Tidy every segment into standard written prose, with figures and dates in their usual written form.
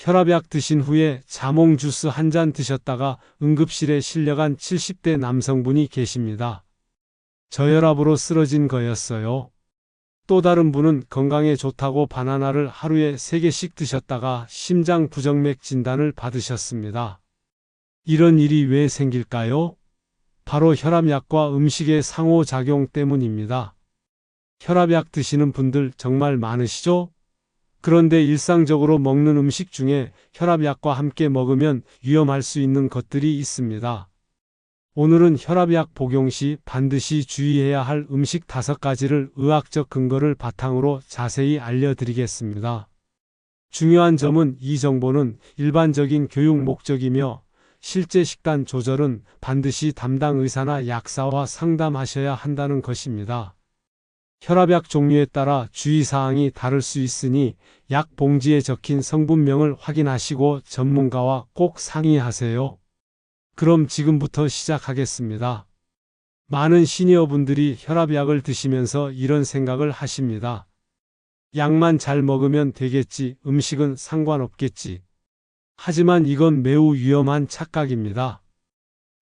혈압약 드신 후에 자몽 주스 한 잔 드셨다가 응급실에 실려간 70대 남성분이 계십니다. 저혈압으로 쓰러진 거였어요. 또 다른 분은 건강에 좋다고 바나나를 하루에 3개씩 드셨다가 심장 부정맥 진단을 받으셨습니다. 이런 일이 왜 생길까요? 바로 혈압약과 음식의 상호작용 때문입니다. 혈압약 드시는 분들 정말 많으시죠? 그런데 일상적으로 먹는 음식 중에 혈압약과 함께 먹으면 위험할 수 있는 것들이 있습니다. 오늘은 혈압약 복용 시 반드시 주의해야 할 음식 5가지를 의학적 근거를 바탕으로 자세히 알려드리겠습니다. 중요한 점은 이 정보는 일반적인 교육 목적이며 실제 식단 조절은 반드시 담당 의사나 약사와 상담하셔야 한다는 것입니다. 혈압약 종류에 따라 주의사항이 다를 수 있으니 약 봉지에 적힌 성분명을 확인하시고 전문가와 꼭 상의하세요. 그럼 지금부터 시작하겠습니다. 많은 시니어분들이 혈압약을 드시면서 이런 생각을 하십니다. 약만 잘 먹으면 되겠지, 음식은 상관없겠지. 하지만 이건 매우 위험한 착각입니다.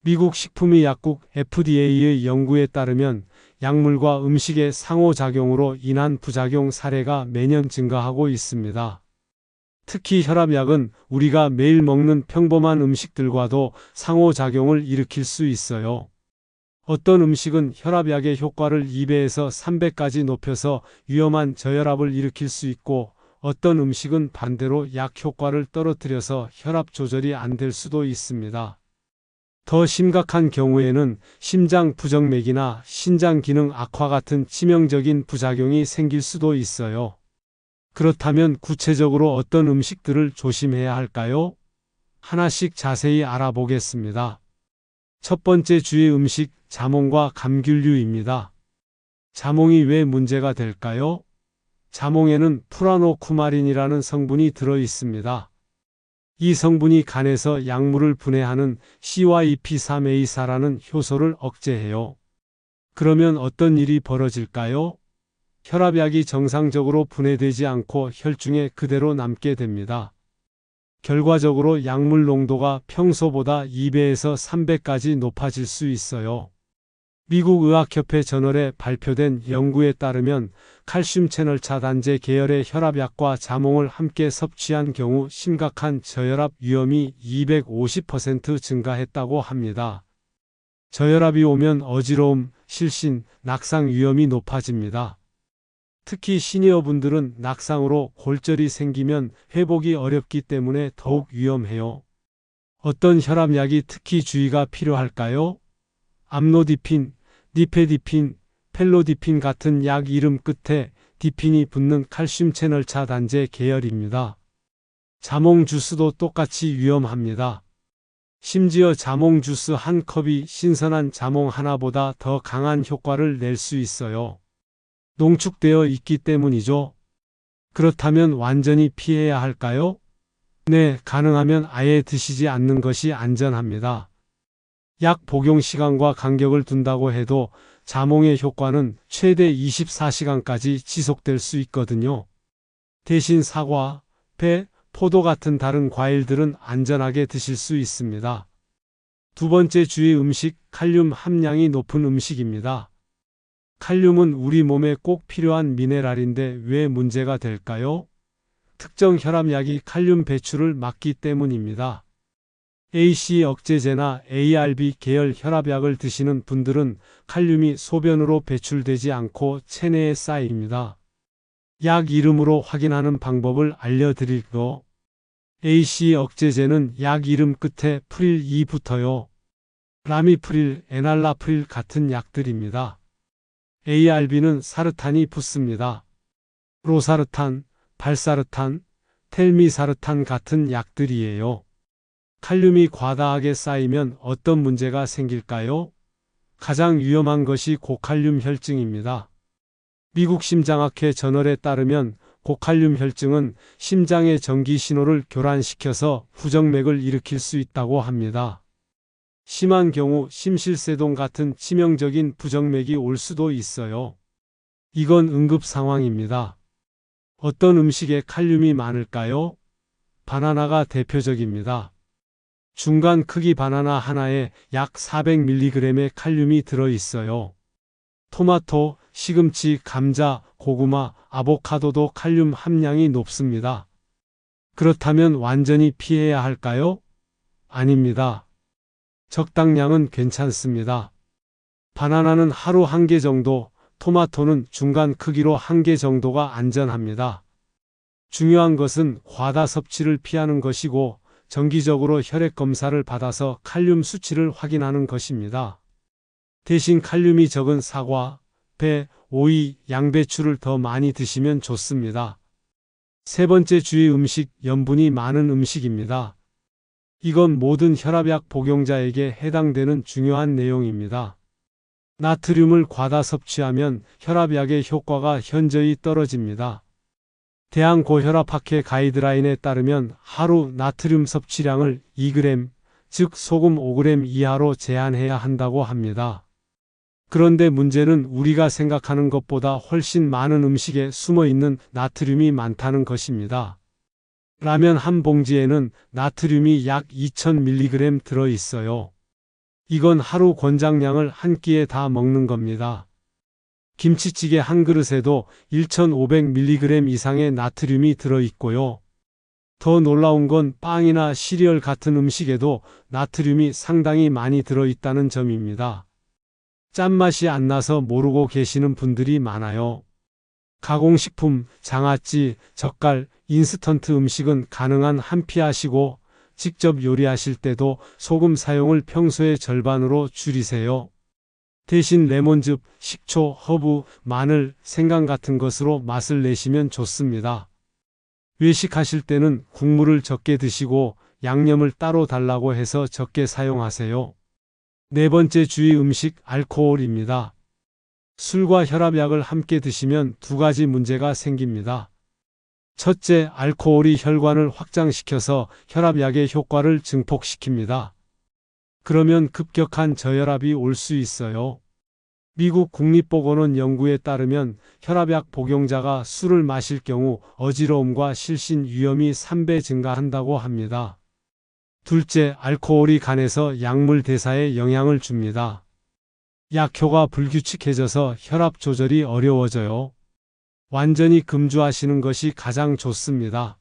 미국 식품의약국 FDA의 연구에 따르면 약물과 음식의 상호작용으로 인한 부작용 사례가 매년 증가하고 있습니다. 특히 혈압약은 우리가 매일 먹는 평범한 음식들과도 상호작용을 일으킬 수 있어요. 어떤 음식은 혈압약의 효과를 2배에서 3배까지 높여서 위험한 저혈압을 일으킬 수 있고, 어떤 음식은 반대로 약 효과를 떨어뜨려서 혈압 조절이 안 될 수도 있습니다. 더 심각한 경우에는 심장 부정맥이나 신장 기능 악화 같은 치명적인 부작용이 생길 수도 있어요. 그렇다면 구체적으로 어떤 음식들을 조심해야 할까요? 하나씩 자세히 알아보겠습니다. 첫 번째 주의 음식, 자몽과 감귤류입니다. 자몽이 왜 문제가 될까요? 자몽에는 프라노쿠마린이라는 성분이 들어 있습니다. 이 성분이 간에서 약물을 분해하는 CYP3A사라는 효소를 억제해요. 그러면 어떤 일이 벌어질까요? 혈압약이 정상적으로 분해되지 않고 혈중에 그대로 남게 됩니다. 결과적으로 약물 농도가 평소보다 2배에서 3배까지 높아질 수 있어요. 미국 의학협회 저널에 발표된 연구에 따르면 칼슘 채널 차단제 계열의 혈압약과 자몽을 함께 섭취한 경우 심각한 저혈압 위험이 250% 증가했다고 합니다. 저혈압이 오면 어지러움, 실신, 낙상 위험이 높아집니다. 특히 시니어분들은 낙상으로 골절이 생기면 회복이 어렵기 때문에 더욱 위험해요. 어떤 혈압약이 특히 주의가 필요할까요? 암로디핀, 니페디핀, 펠로디핀 같은 약 이름 끝에 디핀이 붙는 칼슘 채널 차단제 계열입니다. 자몽 주스도 똑같이 위험합니다. 심지어 자몽 주스 한 컵이 신선한 자몽 하나보다 더 강한 효과를 낼 수 있어요. 농축되어 있기 때문이죠. 그렇다면 완전히 피해야 할까요? 네, 가능하면 아예 드시지 않는 것이 안전합니다. 약 복용 시간과 간격을 둔다고 해도 자몽의 효과는 최대 24시간까지 지속될 수 있거든요. 대신 사과, 배, 포도 같은 다른 과일들은 안전하게 드실 수 있습니다. 두 번째 주의 음식, 칼륨 함량이 높은 음식입니다. 칼륨은 우리 몸에 꼭 필요한 미네랄인데 왜 문제가 될까요? 특정 혈압약이 칼륨 배출을 막기 때문입니다. AC 억제제나 ARB 계열 혈압약을 드시는 분들은 칼륨이 소변으로 배출되지 않고 체내에 쌓입니다. 약 이름으로 확인하는 방법을 알려드릴게요. AC 억제제는 약 이름 끝에 프릴2 붙어요. 라미프릴, 에날라프릴 같은 약들입니다. ARB는 사르탄이 붙습니다. 로사르탄, 발사르탄, 텔미사르탄 같은 약들이에요. 칼륨이 과다하게 쌓이면 어떤 문제가 생길까요? 가장 위험한 것이 고칼륨 혈증입니다. 미국 심장학회 저널에 따르면 고칼륨 혈증은 심장의 전기 신호를 교란시켜서 부정맥을 일으킬 수 있다고 합니다. 심한 경우 심실세동 같은 치명적인 부정맥이 올 수도 있어요. 이건 응급 상황입니다. 어떤 음식에 칼륨이 많을까요? 바나나가 대표적입니다. 중간 크기 바나나 하나에 약 400mg의 칼륨이 들어 있어요. 토마토, 시금치, 감자, 고구마, 아보카도도 칼륨 함량이 높습니다. 그렇다면 완전히 피해야 할까요? 아닙니다. 적당량은 괜찮습니다. 바나나는 하루 1개 정도, 토마토는 중간 크기로 1개 정도가 안전합니다. 중요한 것은 과다 섭취를 피하는 것이고 정기적으로 혈액 검사를 받아서 칼륨 수치를 확인하는 것입니다. 대신 칼륨이 적은 사과, 배, 오이, 양배추를 더 많이 드시면 좋습니다. 세 번째 주의 음식, 염분이 많은 음식입니다. 이건 모든 혈압약 복용자에게 해당되는 중요한 내용입니다. 나트륨을 과다 섭취하면 혈압약의 효과가 현저히 떨어집니다. 대한고혈압학회 가이드라인에 따르면 하루 나트륨 섭취량을 2g, 즉 소금 5g 이하로 제한해야 한다고 합니다. 그런데 문제는 우리가 생각하는 것보다 훨씬 많은 음식에 숨어있는 나트륨이 많다는 것입니다. 라면 한 봉지에는 나트륨이 약 2000mg 들어있어요. 이건 하루 권장량을 한 끼에 다 먹는 겁니다. 김치찌개 한 그릇에도 1500mg 이상의 나트륨이 들어있고요. 더 놀라운 건 빵이나 시리얼 같은 음식에도 나트륨이 상당히 많이 들어있다는 점입니다. 짠맛이 안 나서 모르고 계시는 분들이 많아요. 가공식품, 장아찌, 젓갈, 인스턴트 음식은 가능한 한 피하시고 직접 요리하실 때도 소금 사용을 평소의 절반으로 줄이세요. 대신 레몬즙, 식초, 허브, 마늘, 생강 같은 것으로 맛을 내시면 좋습니다. 외식하실 때는 국물을 적게 드시고 양념을 따로 달라고 해서 적게 사용하세요. 네 번째 주의 음식, 알코올입니다. 술과 혈압약을 함께 드시면 두 가지 문제가 생깁니다. 첫째, 알코올이 혈관을 확장시켜서 혈압약의 효과를 증폭시킵니다. 그러면 급격한 저혈압이 올 수 있어요. 미국 국립보건원 연구에 따르면 혈압약 복용자가 술을 마실 경우 어지러움과 실신 위험이 3배 증가한다고 합니다. 둘째, 알코올이 간에서 약물 대사에 영향을 줍니다. 약효가 불규칙해져서 혈압 조절이 어려워져요. 완전히 금주하시는 것이 가장 좋습니다.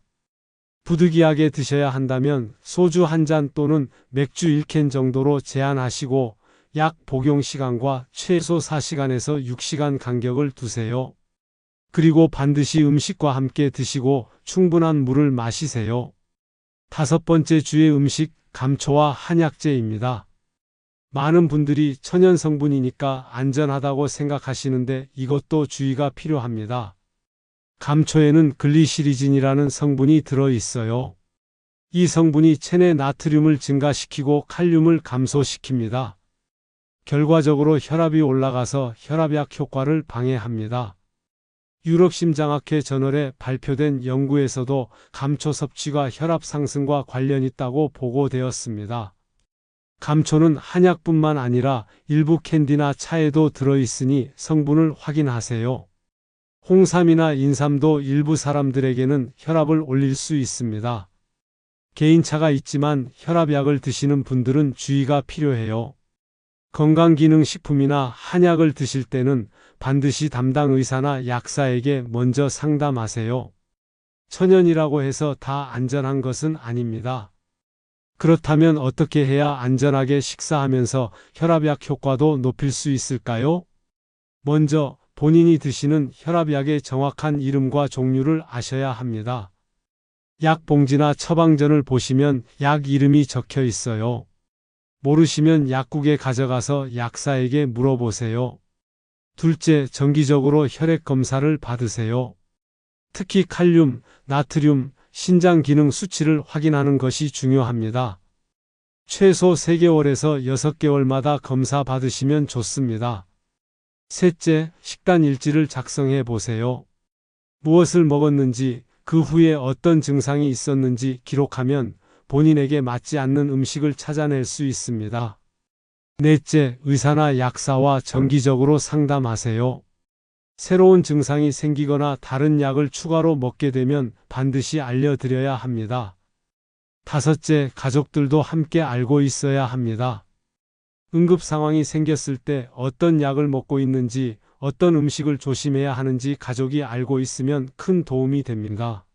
부득이하게 드셔야 한다면 소주 한 잔 또는 맥주 1캔 정도로 제한하시고 약 복용 시간과 최소 4시간에서 6시간 간격을 두세요. 그리고 반드시 음식과 함께 드시고 충분한 물을 마시세요. 다섯 번째 주의 음식, 감초와 한약재입니다. 많은 분들이 천연 성분이니까 안전하다고 생각하시는데 이것도 주의가 필요합니다. 감초에는 글리시리진이라는 성분이 들어있어요. 이 성분이 체내 나트륨을 증가시키고 칼륨을 감소시킵니다. 결과적으로 혈압이 올라가서 혈압약 효과를 방해합니다. 유럽심장학회 저널에 발표된 연구에서도 감초 섭취가 혈압 상승과 관련 있다고 보고되었습니다. 감초는 한약뿐만 아니라 일부 캔디나 차에도 들어있으니 성분을 확인하세요. 홍삼이나 인삼도 일부 사람들에게는 혈압을 올릴 수 있습니다. 개인차가 있지만 혈압약을 드시는 분들은 주의가 필요해요. 건강기능식품이나 한약을 드실 때는 반드시 담당 의사나 약사에게 먼저 상담하세요. 천연이라고 해서 다 안전한 것은 아닙니다. 그렇다면 어떻게 해야 안전하게 식사하면서 혈압약 효과도 높일 수 있을까요? 먼저 본인이 드시는 혈압약의 정확한 이름과 종류를 아셔야 합니다. 약 봉지나 처방전을 보시면 약 이름이 적혀 있어요. 모르시면 약국에 가져가서 약사에게 물어보세요. 둘째, 정기적으로 혈액 검사를 받으세요. 특히 칼륨, 나트륨, 신장 기능 수치를 확인하는 것이 중요합니다. 최소 3개월에서 6개월마다 검사 받으시면 좋습니다. 셋째, 식단 일지를 작성해 보세요. 무엇을 먹었는지, 그 후에 어떤 증상이 있었는지 기록하면 본인에게 맞지 않는 음식을 찾아낼 수 있습니다. 넷째, 의사나 약사와 정기적으로 상담하세요. 새로운 증상이 생기거나 다른 약을 추가로 먹게 되면 반드시 알려드려야 합니다. 5째, 가족들도 함께 알고 있어야 합니다. 응급 상황이 생겼을 때 어떤 약을 먹고 있는지, 어떤 음식을 조심해야 하는지 가족이 알고 있으면 큰 도움이 됩니다.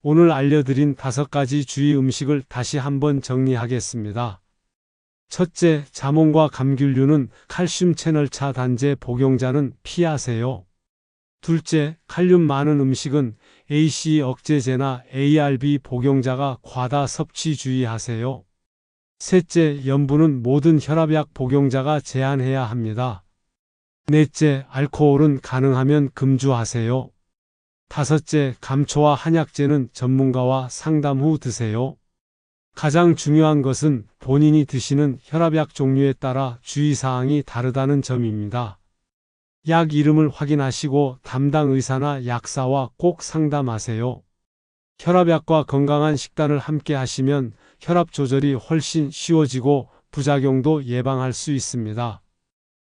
오늘 알려드린 5가지 주의 음식을 다시 한번 정리하겠습니다. 첫째, 자몽과 감귤류는 칼슘 채널 차단제 복용자는 피하세요. 둘째, 칼륨 많은 음식은 AC 억제제나 ARB 복용자가 과다 섭취 주의하세요. 셋째, 염분은 모든 혈압약 복용자가 제한해야 합니다. 넷째, 알코올은 가능하면 금주하세요. 5째, 감초와 한약재는 전문가와 상담 후 드세요. 가장 중요한 것은 본인이 드시는 혈압약 종류에 따라 주의사항이 다르다는 점입니다. 약 이름을 확인하시고 담당 의사나 약사와 꼭 상담하세요. 혈압약과 건강한 식단을 함께 하시면 혈압 조절이 훨씬 쉬워지고 부작용도 예방할 수 있습니다.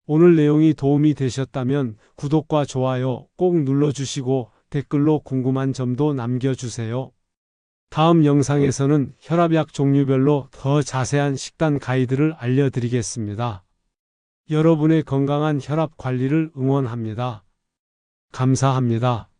오늘 내용이 도움이 되셨다면 구독과 좋아요 꼭 눌러주시고 댓글로 궁금한 점도 남겨주세요. 다음 영상에서는 혈압약 종류별로 더 자세한 식단 가이드를 알려드리겠습니다. 여러분의 건강한 혈압 관리를 응원합니다. 감사합니다.